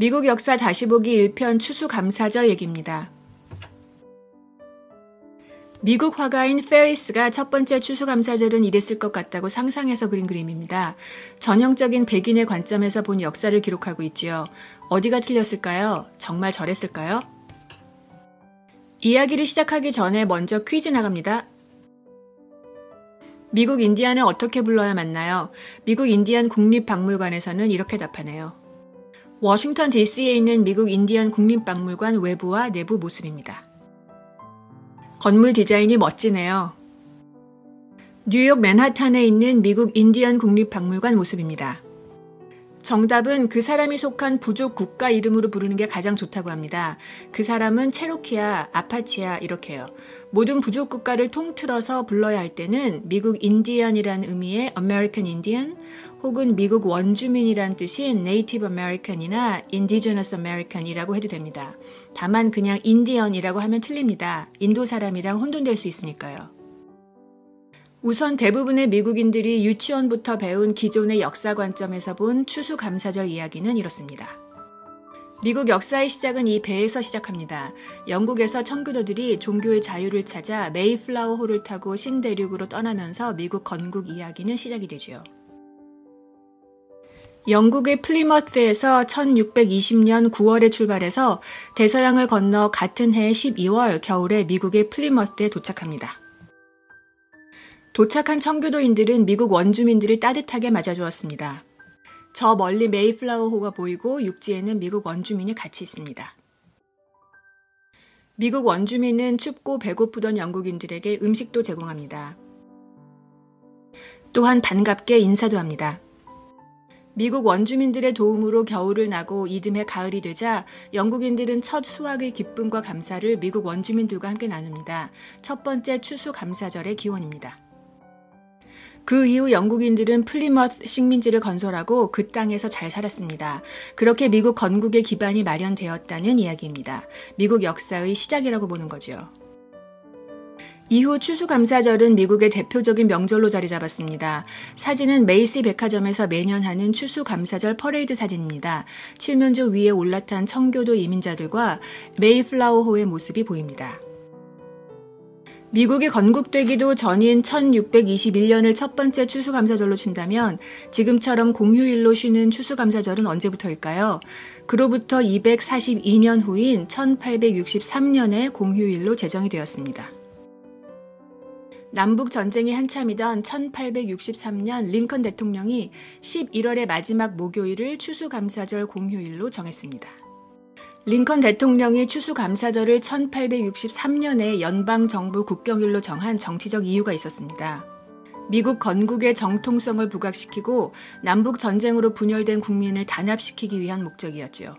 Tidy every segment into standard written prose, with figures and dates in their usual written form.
미국 역사 다시 보기 1편 추수감사절 얘기입니다. 미국 화가인 페리스가 첫 번째 추수감사절은 이랬을 것 같다고 상상해서 그린 그림입니다. 전형적인 백인의 관점에서 본 역사를 기록하고 있지요. 어디가 틀렸을까요? 정말 저랬을까요? 이야기를 시작하기 전에 먼저 퀴즈 나갑니다. 미국 인디안을 어떻게 불러야 맞나요? 미국 인디안 국립박물관에서는 이렇게 답하네요. 워싱턴 DC에 있는 미국 인디안 국립박물관 외부와 내부 모습입니다. 건물 디자인이 멋지네요. 뉴욕 맨하탄에 있는 미국 인디안 국립박물관 모습입니다. 정답은 그 사람이 속한 부족 국가 이름으로 부르는 게 가장 좋다고 합니다. 그 사람은 체로키야, 아파치야 이렇게요. 모든 부족 국가를 통틀어서 불러야 할 때는 미국 인디언이라는 의미의 American Indian 혹은 미국 원주민이란 뜻인 Native American이나 Indigenous American이라고 해도 됩니다. 다만 그냥 인디언이라고 하면 틀립니다. 인도 사람이랑 혼돈될 수 있으니까요. 우선 대부분의 미국인들이 유치원부터 배운 기존의 역사 관점에서 본 추수감사절 이야기는 이렇습니다. 미국 역사의 시작은 이 배에서 시작합니다. 영국에서 청교도들이 종교의 자유를 찾아 메이플라워호를 타고 신대륙으로 떠나면서 미국 건국 이야기는 시작이 되죠. 영국의 플리머스에서 1620년 9월에 출발해서 대서양을 건너 같은 해 12월 겨울에 미국의 플리머스에 도착합니다. 도착한 청교도인들은 미국 원주민들을 따뜻하게 맞아주었습니다. 저 멀리 메이플라워호가 보이고 육지에는 미국 원주민이 같이 있습니다. 미국 원주민은 춥고 배고프던 영국인들에게 음식도 제공합니다. 또한 반갑게 인사도 합니다. 미국 원주민들의 도움으로 겨울을 나고 이듬해 가을이 되자 영국인들은 첫 수확의 기쁨과 감사를 미국 원주민들과 함께 나눕니다. 첫 번째 추수감사절의 기원입니다. 그 이후 영국인들은 플리머스 식민지를 건설하고 그 땅에서 잘 살았습니다. 그렇게 미국 건국의 기반이 마련되었다는 이야기입니다. 미국 역사의 시작이라고 보는 거죠. 이후 추수감사절은 미국의 대표적인 명절로 자리 잡았습니다. 사진은 메이시 백화점에서 매년 하는 추수감사절 퍼레이드 사진입니다. 칠면조 위에 올라탄 청교도 이민자들과 메이플라워호의 모습이 보입니다. 미국이 건국되기도 전인 1621년을 첫 번째 추수감사절로 친다면 지금처럼 공휴일로 쉬는 추수감사절은 언제부터일까요? 그로부터 242년 후인 1863년에 공휴일로 제정이 되었습니다. 남북 전쟁이 한참이던 1863년 링컨 대통령이 11월의 마지막 목요일을 추수감사절 공휴일로 정했습니다. 링컨 대통령이 추수감사절을 1863년에 연방정부 국경일로 정한 정치적 이유가 있었습니다. 미국 건국의 정통성을 부각시키고 남북 전쟁으로 분열된 국민을 단합시키기 위한 목적이었죠.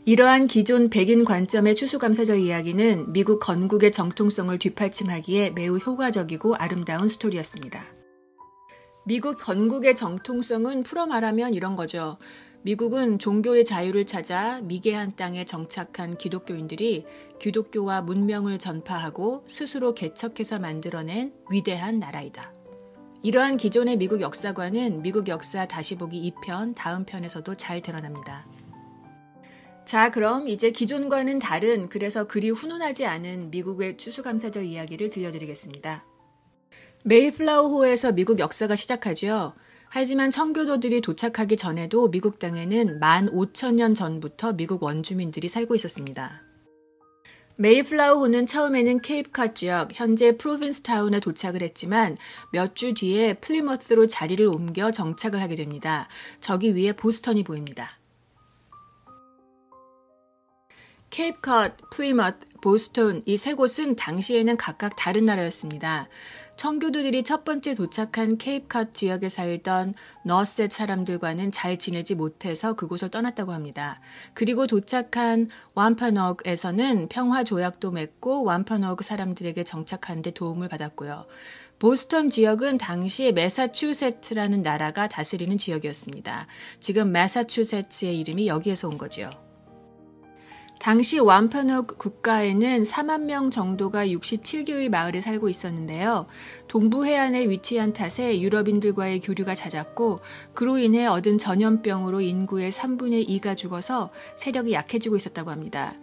이러한 기존 백인 관점의 추수감사절 이야기는 미국 건국의 정통성을 뒷받침하기에 매우 효과적이고 아름다운 스토리였습니다. 미국 건국의 정통성은 풀어 말하면 이런 거죠. 미국은 종교의 자유를 찾아 미개한 땅에 정착한 기독교인들이 기독교와 문명을 전파하고 스스로 개척해서 만들어낸 위대한 나라이다. 이러한 기존의 미국 역사관은 미국 역사 다시 보기 2편 다음 편에서도 잘 드러납니다. 자, 그럼 이제 기존과는 다른 그래서 그리 훈훈하지 않은 미국의 추수감사절 이야기를 들려드리겠습니다. 메이플라워호에서 미국 역사가 시작하죠. 하지만 청교도들이 도착하기 전에도 미국 땅에는 15,000년 전부터 미국 원주민들이 살고 있었습니다. 메이플라워호는 처음에는 케이프컷 지역, 현재 프로빈스타운에 도착을 했지만 몇 주 뒤에 플리머스로 자리를 옮겨 정착을 하게 됩니다. 저기 위에 보스턴이 보입니다. 케이프컷, 플리머스, 보스턴 이 세 곳은 당시에는 각각 다른 나라였습니다. 청교도들이 첫 번째 도착한 케이프컷 지역에 살던 너셋 사람들과는 잘 지내지 못해서 그곳을 떠났다고 합니다. 그리고 도착한 완파너그에서는 평화 조약도 맺고 완파너그 사람들에게 정착하는 데 도움을 받았고요. 보스턴 지역은 당시 매사추세츠라는 나라가 다스리는 지역이었습니다. 지금 매사추세츠의 이름이 여기에서 온 거죠. 당시 완파노그 국가에는 4만 명 정도가 67개의 마을에 살고 있었는데요. 동부 해안에 위치한 탓에 유럽인들과의 교류가 잦았고 그로 인해 얻은 전염병으로 인구의 3분의 2가 죽어서 세력이 약해지고 있었다고 합니다.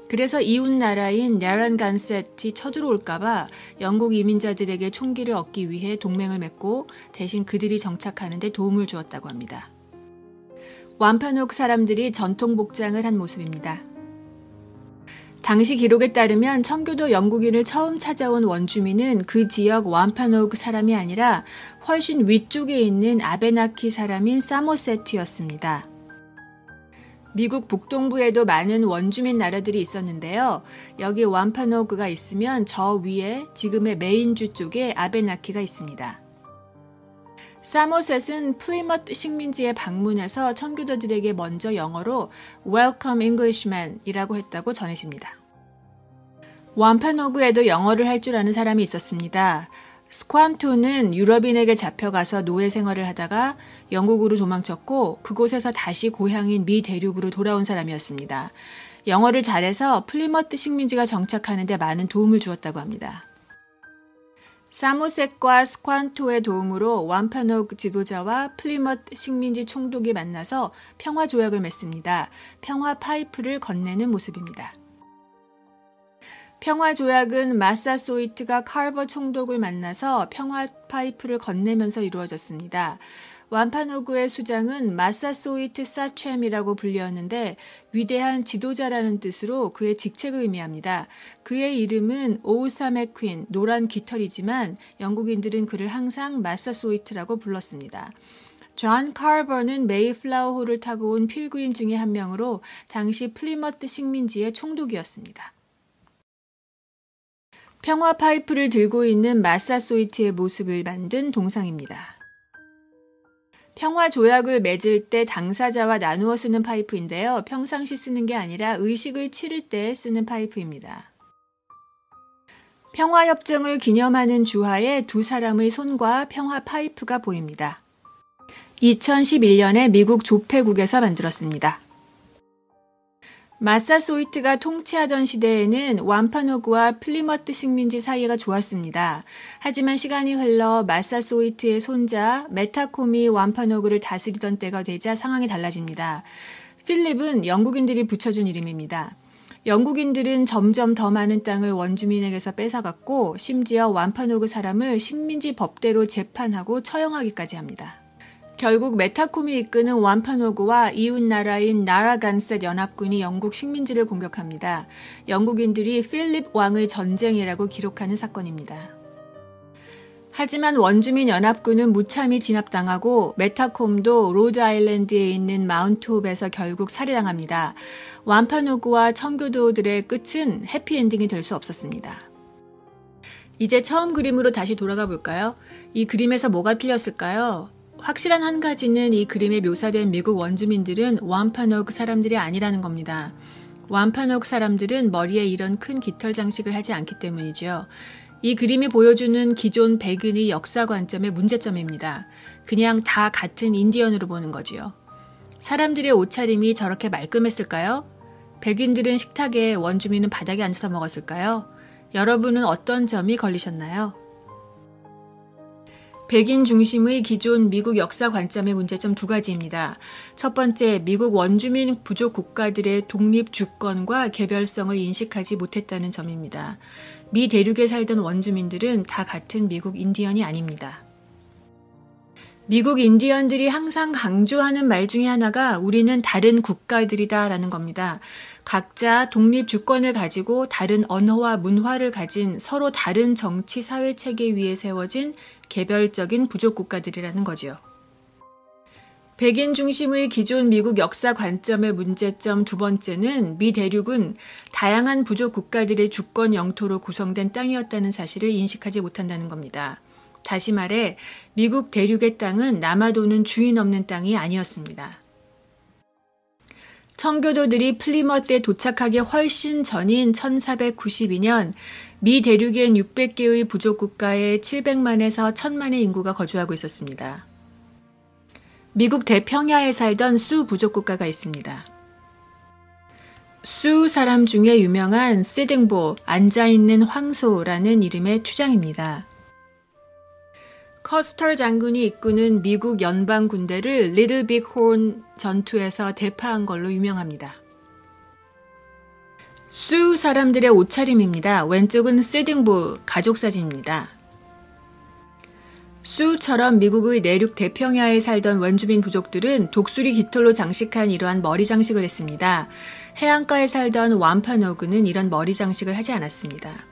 그래서 이웃 나라인 나란간셋이 쳐들어올까봐 영국 이민자들에게 총기를 얻기 위해 동맹을 맺고 대신 그들이 정착하는 데 도움을 주었다고 합니다. 완파노그 사람들이 전통 복장을 한 모습입니다. 당시 기록에 따르면 청교도 영국인을 처음 찾아온 원주민은 그 지역 완파노그 사람이 아니라 훨씬 위쪽에 있는 아베나키 사람인 사모세트였습니다. 미국 북동부에도 많은 원주민 나라들이 있었는데요. 여기 완파노그가 있으면 저 위에 지금의 메인주 쪽에 아베나키가 있습니다. 사모셋은 플리머트 식민지에 방문해서 청교도들에게 먼저 영어로 Welcome Englishman 이라고 했다고 전해집니다. 완파노그에도 영어를 할 줄 아는 사람이 있었습니다. 스퀀토는 유럽인에게 잡혀가서 노예 생활을 하다가 영국으로 도망쳤고 그곳에서 다시 고향인 미 대륙으로 돌아온 사람이었습니다. 영어를 잘해서 플리머트 식민지가 정착하는 데 많은 도움을 주었다고 합니다. 사모셋과 스퀀토의 도움으로 완파노그 지도자와 플리머트 식민지 총독이 만나서 평화조약을 맺습니다. 평화 파이프를 건네는 모습입니다. 평화조약은 마사소이트가 칼버 총독을 만나서 평화 파이프를 건네면서 이루어졌습니다. 완파노그의 수장은 마사소이트 사챔이라고 불리었는데 위대한 지도자라는 뜻으로 그의 직책을 의미합니다. 그의 이름은 오우사 맥퀸, 노란 깃털이지만 영국인들은 그를 항상 마사소이트라고 불렀습니다. 존 칼버는 메이플라워호를 타고 온 필그림 중에 한 명으로 당시 플리머트 식민지의 총독이었습니다. 평화 파이프를 들고 있는 마사소이트의 모습을 만든 동상입니다. 평화 조약을 맺을 때 당사자와 나누어 쓰는 파이프인데요. 평상시 쓰는 게 아니라 의식을 치를 때 쓰는 파이프입니다. 평화협정을 기념하는 주화에 두 사람의 손과 평화 파이프가 보입니다. 2011년에 미국 조폐국에서 만들었습니다. 마사소이트가 통치하던 시대에는 완파노그와 플리머트 식민지 사이가 좋았습니다. 하지만 시간이 흘러 마사소이트의 손자 메타콤이 완파노그를 다스리던 때가 되자 상황이 달라집니다. 필립은 영국인들이 붙여준 이름입니다. 영국인들은 점점 더 많은 땅을 원주민에게서 뺏어갔고 심지어 완파노그 사람을 식민지 법대로 재판하고 처형하기까지 합니다. 결국 메타콤이 이끄는 완파노그와 이웃 나라인 나라간셋 연합군이 영국 식민지를 공격합니다. 영국인들이 필립 왕의 전쟁이라고 기록하는 사건입니다. 하지만 원주민 연합군은 무참히 진압당하고 메타콤도 로드아일랜드에 있는 마운트홉에서 결국 살해당합니다. 완파노그와 청교도들의 끝은 해피엔딩이 될 수 없었습니다. 이제 처음 그림으로 다시 돌아가 볼까요? 이 그림에서 뭐가 틀렸을까요? 확실한 한 가지는 이 그림에 묘사된 미국 원주민들은 완파노그 사람들이 아니라는 겁니다. 완파노그 사람들은 머리에 이런 큰 깃털 장식을 하지 않기 때문이죠. 이 그림이 보여주는 기존 백인의 역사 관점의 문제점입니다. 그냥 다 같은 인디언으로 보는 거지요. 사람들의 옷차림이 저렇게 말끔했을까요? 백인들은 식탁에, 원주민은 바닥에 앉아서 먹었을까요? 여러분은 어떤 점이 걸리셨나요? 백인 중심의 기존 미국 역사 관점의 문제점 두 가지입니다. 첫 번째, 미국 원주민 부족 국가들의 독립 주권과 개별성을 인식하지 못했다는 점입니다. 미 대륙에 살던 원주민들은 다 같은 미국 인디언이 아닙니다. 미국 인디언들이 항상 강조하는 말 중에 하나가 우리는 다른 국가들이다 라는 겁니다. 각자 독립 주권을 가지고 다른 언어와 문화를 가진 서로 다른 정치 사회 체계 위에 세워진 개별적인 부족 국가들이라는 거죠. 백인 중심의 기존 미국 역사 관점의 문제점 두 번째는 미 대륙은 다양한 부족 국가들의 주권 영토로 구성된 땅이었다는 사실을 인식하지 못한다는 겁니다. 다시 말해 미국 대륙의 땅은 남아도는 주인 없는 땅이 아니었습니다. 청교도들이 플리머트에 도착하기 훨씬 전인 1492년 미 대륙엔 600개의 부족 국가에 700만에서 1000만의 인구가 거주하고 있었습니다. 미국 대평야에 살던 수 부족 국가가 있습니다. 수 사람 중에 유명한 시딩볼, 앉아있는 황소라는 이름의 추장입니다. 커스터 장군이 이끄는 미국 연방 군대를 리틀 빅 홈 전투에서 대파한 걸로 유명합니다. 수 사람들의 옷차림입니다. 왼쪽은 시딩볼, 가족사진입니다. 수처럼 미국의 내륙 대평야에 살던 원주민 부족들은 독수리 깃털로 장식한 이러한 머리 장식을 했습니다. 해안가에 살던 완파노그는 이런 머리 장식을 하지 않았습니다.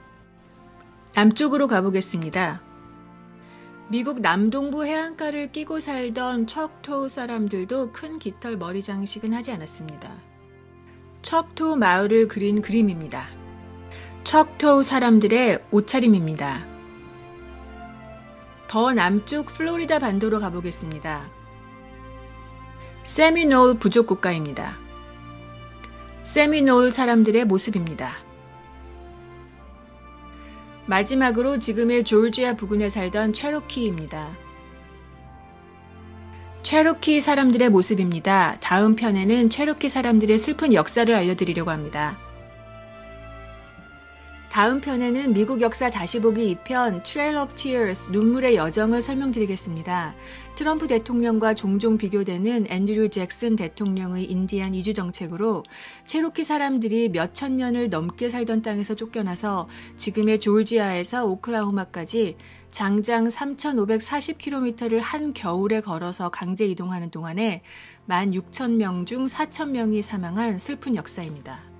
남쪽으로 가보겠습니다. 미국 남동부 해안가를 끼고 살던 척토우 사람들도 큰 깃털 머리 장식은 하지 않았습니다. 척토우 마을을 그린 그림입니다. 척토우 사람들의 옷차림입니다. 더 남쪽 플로리다 반도로 가보겠습니다. 세미놀 부족 국가입니다. 세미놀 사람들의 모습입니다. 마지막으로 지금의 조지아 부근에 살던 체로키입니다. 체로키 사람들의 모습입니다. 다음 편에는 체로키 사람들의 슬픈 역사를 알려드리려고 합니다. 다음 편에는 미국 역사 다시 보기 2편 Trail of Tears, 눈물의 여정을 설명드리겠습니다. 트럼프 대통령과 종종 비교되는 앤드류 잭슨 대통령의 인디안 이주 정책으로 체로키 사람들이 몇천 년을 넘게 살던 땅에서 쫓겨나서 지금의 조지아에서 오클라호마까지 장장 3,540km를 한 겨울에 걸어서 강제 이동하는 동안에 16,000명 중 4,000명이 사망한 슬픈 역사입니다.